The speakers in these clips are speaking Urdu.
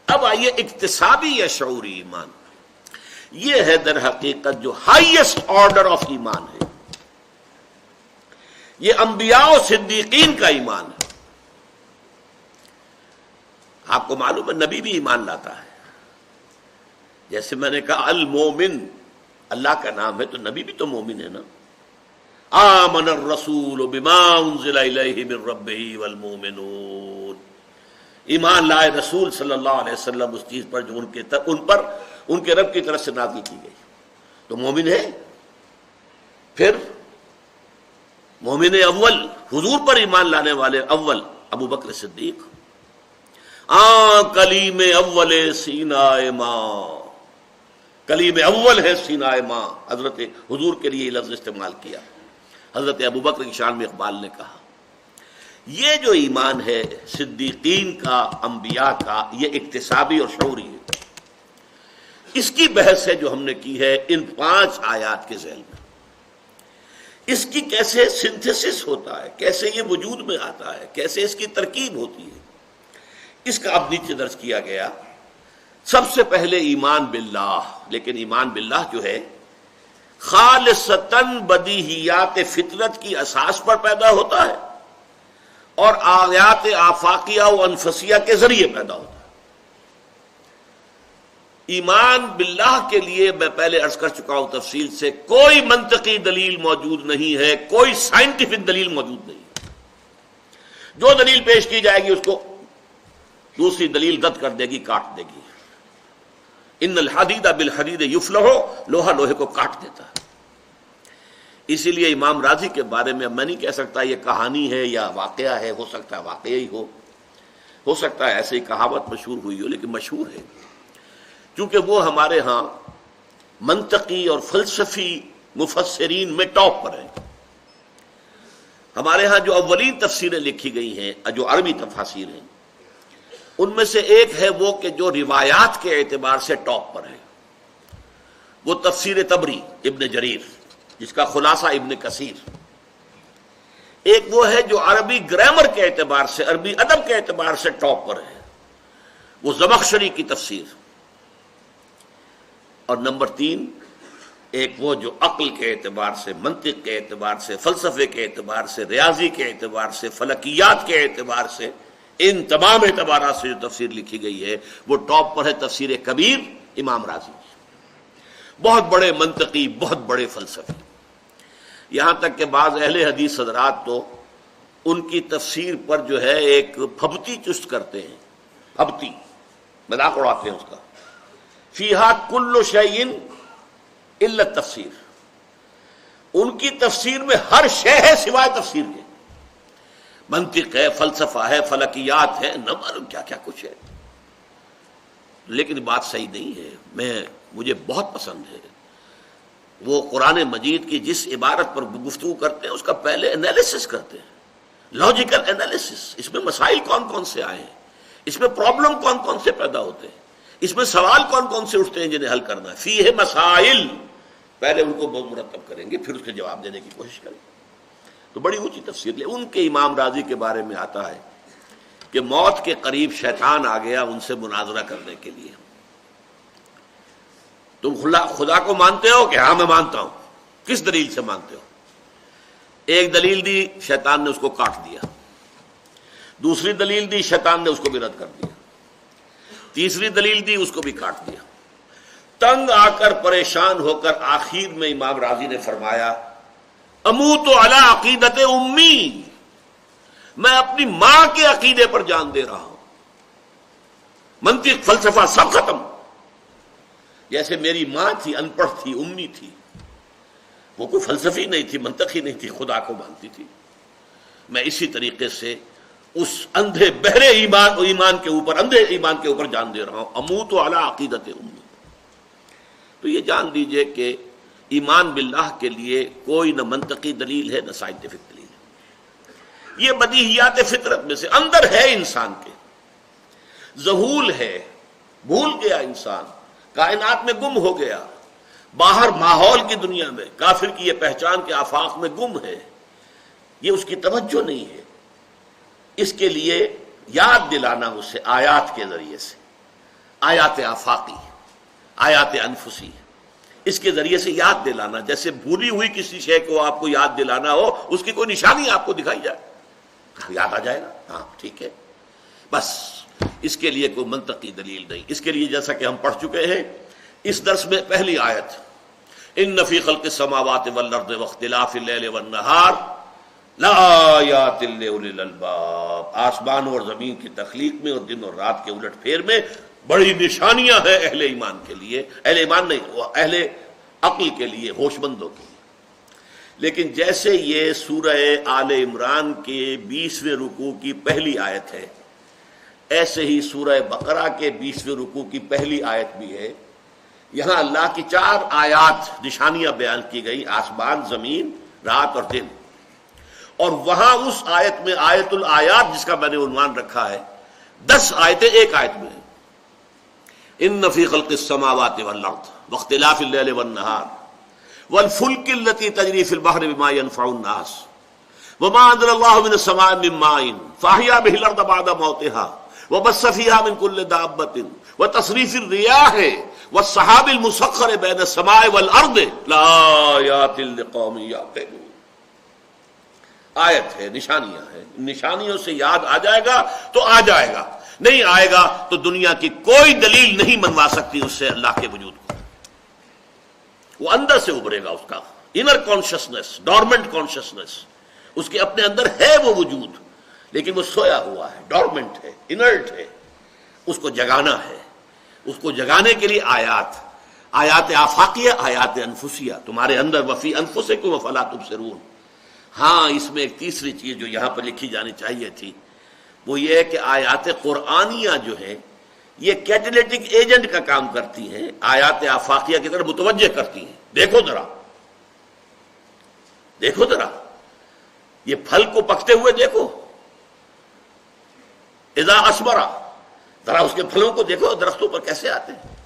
اب آئیے اکتسابی یا شعوری ایمان، یہ ہے در حقیقت جو ہائیسٹ آرڈر آف ایمان ہے، یہ انبیاء و صدیقین کا ایمان ہے۔ آپ کو معلوم ہے نبی بھی ایمان لاتا ہے، جیسے میں نے کہا المومن اللہ کا نام ہے تو نبی بھی تو مومن ہے نا۔ آمن الرسول بما انزل الیہ من ربہ والمومنون، ایمان لائے رسول صلی اللہ علیہ وسلم اس چیز پر جو ان کے رب کی طرف سے نازل کی گئی، تو مومن ہے۔ پھر مومن اول حضور پر ایمان لانے والے اول ابو بکر صدیق، کلیم اول سینائے ماں، کلیم اول ہے سینائے ماں، حضرت حضور کے لیے یہ لفظ استعمال کیا۔ حضرت ابو بکر کی شان میں اقبال نے کہا یہ جو ایمان ہے صدیقین کا، انبیاء کا، یہ اکتسابی اور شعوری ہے۔ اس کی بحث ہے جو ہم نے کی ہے ان 5 آیات کے ذیل میں، اس کی کیسے سنتھسس ہوتا ہے، کیسے یہ وجود میں آتا ہے، کیسے اس کی ترکیب ہوتی ہے، اس کا اب نیچے درج کیا گیا۔ سب سے پہلے ایمان باللہ، لیکن ایمان باللہ جو ہے خالصتاً بدیہیات فطرت کی اساس پر پیدا ہوتا ہے اور آیات آفاقیہ و انفسیہ کے ذریعے پیدا ہوتا ہے۔ ایمان باللہ کے لیے میں پہلے عرض کر چکا ہوں تفصیل سے، کوئی منطقی دلیل موجود نہیں ہے، کوئی سائنٹیفک دلیل موجود نہیں ہے۔ جو دلیل پیش کی جائے گی اس کو دوسری دلیل رد کر دے گی، کاٹ دے گی۔ ان الحدید بالحدید یفلح، لوہا لوہے کو کاٹ دیتا ہے۔ اسی لیے امام راضی کے بارے میں اب میں نہیں کہہ سکتا یہ کہانی ہے یا واقعہ ہے، ہو سکتا ہے واقعہ ہی ہو سکتا ہے ایسے ہی کہاوت مشہور ہوئی ہو، لیکن مشہور ہے کیونکہ وہ ہمارے ہاں منطقی اور فلسفی مفسرین میں ٹاپ پر ہے۔ ہمارے ہاں جو اولین تفسیریں لکھی گئی ہیں، جو عربی تفاسیر ہیں، ان میں سے ایک ہے وہ کہ جو روایات کے اعتبار سے ٹاپ پر ہے، وہ تفسیر طبری ابن جریر جس کا خلاصہ ابن کثیر۔ ایک وہ ہے جو عربی گرامر کے اعتبار سے، عربی ادب کے اعتبار سے ٹاپ پر ہے، وہ زمخشری کی تفسیر۔ اور نمبر 3 ایک وہ جو عقل کے اعتبار سے، منطق کے اعتبار سے، فلسفے کے اعتبار سے، ریاضی کے اعتبار سے، فلکیات کے اعتبار سے، ان تمام اعتبارات سے جو تفسیر لکھی گئی ہے وہ ٹاپ پر ہے تفسیر کبیر امام راضی۔ بہت بڑے منطقی، بہت بڑے فلسفی، یہاں تک کہ بعض اہل حدیث حضرات تو ان کی تفسیر پر جو ہے ایک پھبتی چست کرتے ہیں، پھبتی مذاق اڑاتے ہیں اس کا، فیہا کل شیء الا التفسیر، ان کی تفسیر میں ہر شے ہے سوائے تفسیر کے، منطق ہے، فلسفہ ہے، فلکیات ہے، نہ معلوم کیا کیا کچھ ہے۔ لیکن بات صحیح نہیں ہے، مجھے بہت پسند ہے وہ قرآن مجید کی جس عبارت پر گفتگو کرتے ہیں اس کا پہلے انالیسس کرتے ہیں، لاجیکل انالیسس، اس میں مسائل کون کون سے آئے ہیں، اس میں پرابلم کون کون سے پیدا ہوتے ہیں، اس میں سوال کون کون سے اٹھتے ہیں جنہیں حل کرنا ہے، فیہ مسائل، پہلے ان کو بہت مرتب کریں گے، پھر اس کے جواب دینے کی کوشش کریں گے۔ تو بڑی اونچی تفسیر لے۔ ان کے امام راضی کے بارے میں آتا ہے کہ موت کے قریب شیطان آ گیا ان سے مناظرہ کرنے کے لیے، تم خدا کو مانتے ہو کہ ہاں میں مانتا ہوں، کس دلیل سے مانتے ہو؟ ایک دلیل دی، شیطان نے اس کو کاٹ دیا، دوسری دلیل دی، شیطان نے اس کو بھی رد کر دیا، تیسری دلیل دی، اس کو بھی کاٹ دیا۔ تنگ آ کر، پریشان ہو کر آخر میں امام راضی نے فرمایا اموت علی عقیدت امی، میں اپنی ماں کے عقیدے پر جان دے رہا ہوں، منطق فلسفہ سب ختم۔ جیسے میری ماں تھی، ان پڑھ تھی، امی تھی، وہ کوئی فلسفی نہیں تھی، منطقی نہیں تھی، خدا کو مانتی تھی، میں اسی طریقے سے اس اندھے بہرے ایمان کے اوپر، اندھے ایمان کے اوپر جان دے رہا ہوں، اموت علی عقیدت امی۔ تو یہ جان لیجئے کہ ایمان باللہ کے لیے کوئی نہ منطقی دلیل ہے نہ سائنٹیفک دلیل ہے، یہ بدیہیات فطرت میں سے اندر ہے، انسان کے ذہول ہے، بھول گیا انسان، کائنات میں گم ہو گیا، باہر ماحول کی دنیا میں کافر کی یہ پہچان کے آفاق میں گم ہے، یہ اس کی توجہ نہیں ہے۔ اس کے لیے یاد دلانا اسے آیات کے ذریعے سے، آیات آفاقی، آیات انفسی، اس کے ذریعے سے یاد دلانا، جیسے بھولی ہوئی کسی شے کو آپ کو یاد دلانا ہو، اس کی کوئی نشانی آپ کو دکھائی جائے، یاد آ جائے گا، ہاں ٹھیک ہے، بس اس کے لیے کوئی منطقی دلیل نہیں۔ اس کے لیے جیسا کہ ہم پڑھ چکے ہیں اس درس میں پہلی آیت، ان فی خلق السماوات والارض واختلاف اللیل والنہار لآیات لأولی الالباب، آسمان اور زمین کی تخلیق میں اور دن اور رات کے الٹ پھیر میں بڑی نشانیاں ہیں اہل ایمان کے لیے، اہل ایمان نہیں، وہ اہل عقل کے لیے، ہوش مندوں کے لیے۔ لیکن جیسے یہ سورہ آل عمران کے 20ویں رکوع کی پہلی آیت ہے، ایسے ہی سورہ بقرہ کے 20ویں رکوع کی پہلی آیت بھی ہے۔ یہاں اللہ کی 4 آیات نشانیاں بیان کی گئی، آسمان، زمین، رات اور دن، اور وہاں اس آیت میں آیت الآیات جس کا میں نے عنوان رکھا ہے، 10 آیتیں ایک آیت میں ہیں۔ ان فی خلق السماوات والارض واختلاف اللیل والنہار والفلک التي تجری فی البحر بما ينفع الناس وما انزل اللہ من السماء من ماء فاحیا به الارض بعد موتها وبث فيها من كل دابة وتصريف الرياح والسحاب المسخر بين السماء والارض لآیات لقوم یعقلون۔ آیت ہے، نشانیاں ہیں، نشانیوں سے یاد آ جائے گا تو آ جائے گا، نہیں آئے گا تو دنیا کی کوئی دلیل نہیں منوا سکتی اس سے اللہ کے وجود کو۔ وہ اندر سے ابھرے گا، اس کا انر کانشسنس، ڈورمنٹ کانشسنس، اس کے اپنے اندر ہے وہ وجود، لیکن وہ سویا ہوا ہے، ڈورمنٹ ہے، انرٹ ہے، اس کو جگانا ہے۔ اس کو جگانے کے لیے آیات آفاقیہ، آیات انفسیہ تمہارے اندر، وفی انفسکم افلا تبصرون۔ ہاں، اس میں ایک تیسری چیز جو یہاں پر لکھی جانی چاہیے تھی، وہ یہ ہے کہ آیات قرآنیہ جو ہیں یہ کیٹلیٹک ایجنٹ کا کام کرتی ہیں، آیات آفاقیہ کی طرف متوجہ کرتی ہیں۔ دیکھو ذرا یہ پھل کو پکتے ہوئے دیکھو، اذا اثمرا، ذرا اس کے پھلوں کو دیکھو درختوں پر کیسے آتے ہیں۔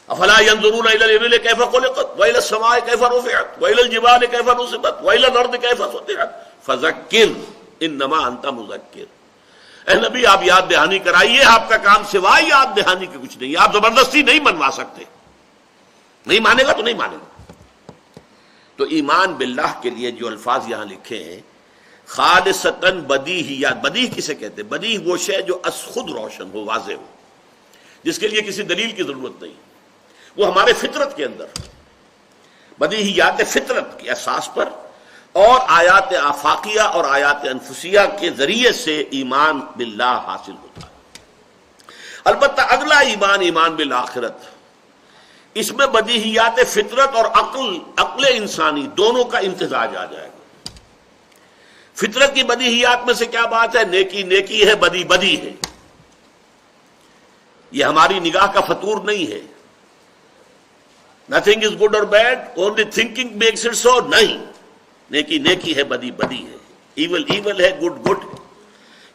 افلا ينظرون الى الابل كيف خلقت والى السماء كيف رفعت والى الجبال كيف نصبت والى الارض كيف سطحت فذكر انما انت مذکر۔ اے نبی، آپ یاد دہانی کرائیے، آپ کا کام سوائے یاد دہانی کے کچھ نہیں، آپ زبردستی نہیں منوا سکتے۔ نہیں مانے گا تو نہیں مانے گا۔ تو ایمان باللہ کے لیے جو الفاظ یہاں لکھے ہیں، خالصتاً بدیہیات، بدیہ کسے کہتے ہیں؟ بدیہ وہ شے جو از خود روشن ہو، واضح ہو، جس کے لیے کسی دلیل کی ضرورت نہیں، وہ ہمارے فطرت کے اندر، بدیہیات فطرت کے اساس پر، اور آیات آفاقیہ اور آیات انفسیہ کے ذریعے سے ایمان باللہ حاصل ہوتا ہے۔ البتہ اگلا ایمان، ایمان بالآخرت، اس میں بدیہیات فطرت اور عقل انسانی دونوں کا امتزاج آ جائے گا۔ فطرت کی بدیہیات میں سے کیا بات ہے؟ نیکی نیکی ہے، بدی بدی ہے۔ یہ ہماری نگاہ کا فطور نہیں ہے۔ Nothing is good or bad, only thinking makes it so، نہیں، نیکی نیکی ہے، بدی بدی ہے، ایول ایول ہے، گڈ گڈ ہے۔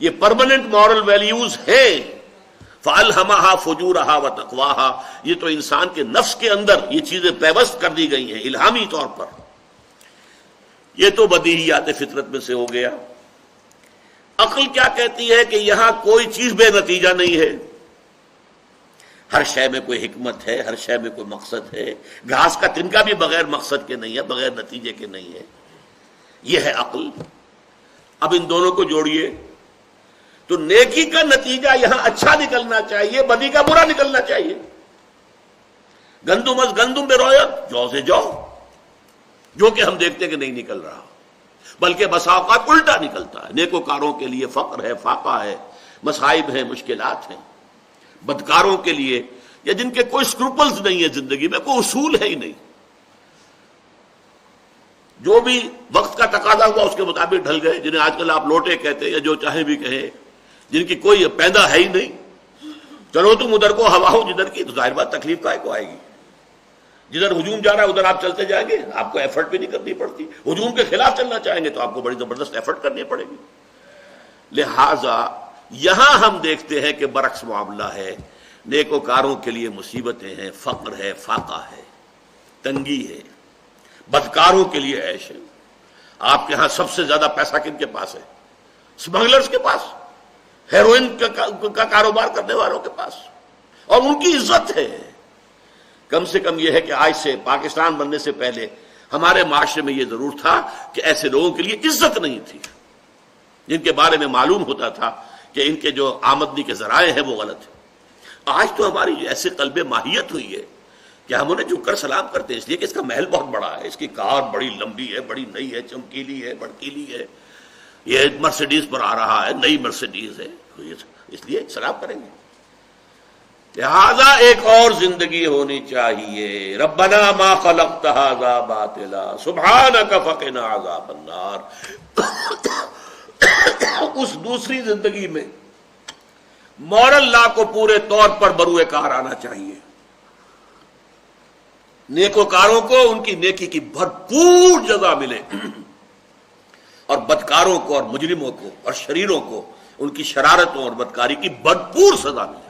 یہ پرماننٹ مورل ویلیوز ہیں۔ فَأَلْهَمَهَا فُجُورَهَا وَتَقْوَاهَا، یہ تو انسان کے نفس کے اندر یہ چیزیں پیوست کر دی گئی ہیں الہامی طور پر۔ یہ تو بدیہیات فطرت میں سے ہو گیا۔ عقل کیا کہتی ہے کہ یہاں کوئی چیز بے نتیجہ نہیں ہے، ہر شے میں کوئی حکمت ہے، ہر شے میں کوئی مقصد ہے، گھاس کا تنکا بھی بغیر مقصد کے نہیں ہے، بغیر نتیجے کے نہیں ہے۔ یہ ہے عقل۔ اب ان دونوں کو جوڑیے تو نیکی کا نتیجہ یہاں اچھا نکلنا چاہیے، بدی کا برا نکلنا چاہیے۔ گندم از گندم بے رویت، جو سے جو، جو کہ ہم دیکھتے کہ نہیں نکل رہا، بلکہ بسا اوقات الٹا نکلتا ہے۔ نیکوکاروں کے لیے فقر ہے، فاقہ ہے، مصائب ہیں، مشکلات ہیں۔ بدکاروں کے لیے، یا جن کے کوئی سکروپلز نہیں ہے زندگی میں، کوئی اصول ہے ہی نہیں، جو بھی وقت کا تقاضا ہوا اس کے مطابق ڈھل گئے، جنہیں آج کل آپ لوٹے کہتے ہیں یا جو چاہیں بھی کہیں، جن کی کوئی پیدا ہے ہی نہیں۔ چلو تم ادھر کو ہوا ہو جدھر کی، تو ظاہر بات تکلیف کائے کو آئے گی۔ جدھر ہجوم جا رہا ہے ادھر آپ چلتے جائیں گے، آپ کو ایفرٹ بھی نہیں کرنی پڑتی۔ ہجوم کے خلاف چلنا چاہیں گے تو آپ کو بڑی زبردست ایفرٹ کرنی پڑے گی۔ لہذا یہاں ہم دیکھتے ہیں کہ برعکس معاملہ ہے۔ نیکوکاروں کے لیے مصیبتیں ہیں، فقر ہے، فاقہ ہے، تنگی ہے۔ بدکاروں کے لیے عیش ہے۔ آپ کے ہاں سب سے زیادہ پیسہ کن کے پاس ہے؟ اسمگلرز کے پاس، ہیروئن کا کاروبار کرنے والوں کے پاس، اور ان کی عزت ہے. کم سے کم یہ ہے کہ آج سے پاکستان بننے سے پہلے ہمارے معاشرے میں یہ ضرور تھا کہ ایسے لوگوں کے لیے عزت نہیں تھی، جن کے بارے میں معلوم ہوتا تھا کہ ان کے جو آمدنی کے ذرائع ہیں وہ غلط ہیں. آج تو ہماری ایسے قلب ماہیت ہوئی ہے کہ ہم انہیں جھک کر سلام کرتے ہیں، اس لیے کہ اس کا محل بہت بڑا ہے، اس کی کار بڑی لمبی ہے، بڑی نئی ہے، چمکیلی ہے، بڑکیلی ہے، یہ مرسیڈیز پر آ رہا ہے، نئی مرسیڈیز ہے، اس لیے سلام کریں گے. لہذا ایک اور زندگی ہونی چاہیے. ربنا ما خلقت هذا باطلا سبحانک فقنا عذاب النار. اس دوسری زندگی میں مورل لا کو پورے طور پر بروئے کار آنا چاہیے. نیکوکاروں کو ان کی نیکی کی بھرپور جزا ملے، اور بدکاروں کو اور مجرموں کو اور شریروں کو ان کی شرارتوں اور بدکاری کی بھرپور سزا ملے.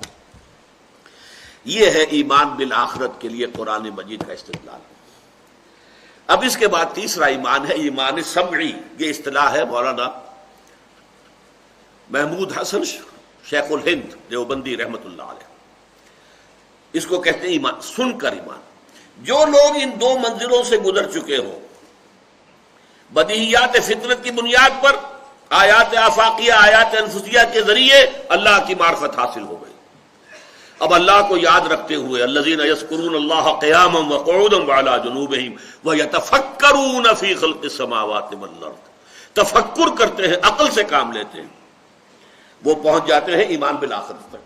یہ ہے ایمان بالآخرت کے لیے قرآن مجید کا استدلال. اب اس کے بعد تیسرا ایمان ہے ایمان سمعی. یہ اصطلاح ہے مولانا محمود حسن شیخ الہند دیوبندی رحمت اللہ علیہ. اس کو کہتے ہیں ایمان سن کر ایمان. جو لوگ ان دو منزلوں سے گزر چکے ہوں، بدیہیات فطرت کی بنیاد پر آیات آفاقیہ آیات انفسیہ کے ذریعے اللہ کی معرفت حاصل ہو گئی، اب اللہ کو یاد رکھتے ہوئے الذین یذکرون اللہ قیاما وقعودا وعلی جنوبہم ویتفکرون فی خلق السماوات والارض، تفکر کرتے ہیں، عقل سے کام لیتے ہیں، وہ پہنچ جاتے ہیں ایمان بالآخرت تک.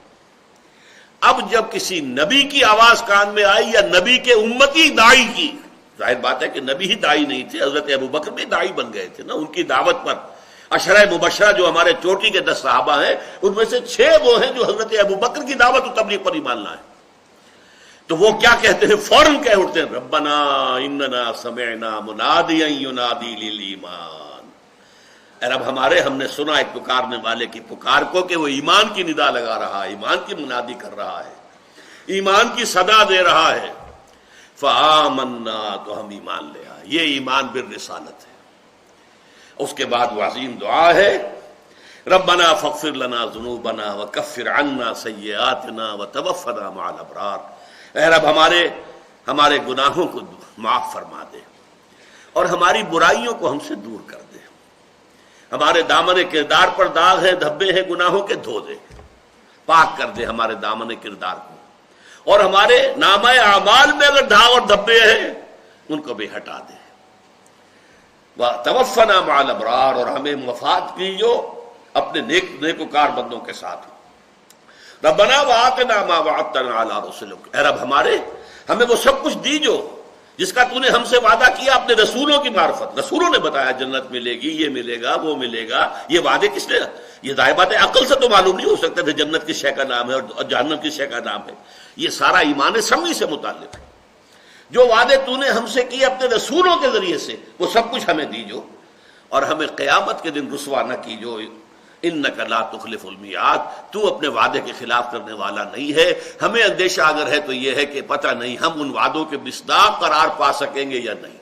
اب جب کسی نبی کی آواز کان میں آئی یا نبی کے امتی داعی کی، ظاہر بات ہے کہ نبی ہی داعی نہیں تھے، حضرت ابوبکر بھی داعی بن گئے تھے نا ان کی دعوت پر. عشرہ مبشرہ جو ہمارے چوٹی کے 10 صحابہ ہیں، ان میں سے 6 وہ ہیں جو حضرت ابوبکر کی دعوت و تبلیغ پر ایمان لائے. تو وہ کیا کہتے ہیں؟ فوراً کہہ اٹھتے ہیں ربنا اننا سمعنا منادیا ینادی للایمان. اے رب ہمارے، ہم نے سنا ایک پکارنے والے کی پکار کو کہ وہ ایمان کی ندا لگا رہا ہے، ایمان کی منادی کر رہا ہے، ایمان کی صدا دے رہا ہے. فآمنا، تو ہم ایمان لے آئے. یہ ایمان بالرسالت ہے. اس کے بعد وہ عظیم دعا ہے ربنا فاغفر لنا ذنوبنا وکفر عنا سیئاتنا وتوفنا مع الابرار. اے رب ہمارے گناہوں کو معاف فرما دے اور ہماری برائیوں کو ہم سے دور کر دے. ہمارے دامن کردار پر داغ ہے، دھبے ہیں گناہوں کے، دھو دے، پاک کر دے ہمارے دامن کردار کو، اور ہمارے نامہ اعمال میں اگر داغ اور دھبے ہیں ان کو بھی ہٹا دے. توفنا مع الابرار، اور ہمیں وفات کیجو اپنے نیکوکار بندوں کے ساتھ. ربنا وآتنا ما وعدتنا علی رسلک. اے رب ہمیں وہ سب کچھ دیجو جس کا تو نے ہم سے وعدہ کیا اپنے رسولوں کی معرفت. رسولوں نے بتایا جنت ملے گی، یہ ملے گا، وہ ملے گا. یہ وعدے کس نے؟ یہ ظاہر بات ہے عقل سے تو معلوم نہیں ہو سکتا تھا جنت کس شے کا نام ہے اور جہنم کس شے کا نام ہے. یہ سارا ایمان سمعی سے متعلق ہے. جو وعدے تو نے ہم سے کیے اپنے رسولوں کے ذریعے سے وہ سب کچھ ہمیں دیجو، اور ہمیں قیامت کے دن رسوا نہ کیجو. انک لا تخلف المیعاد، تو اپنے وعدے کے خلاف کرنے والا نہیں ہے. ہمیں اندیشہ اگر ہے تو یہ ہے کہ پتہ نہیں ہم ان وعدوں کے مصداق قرار پا سکیں گے یا نہیں.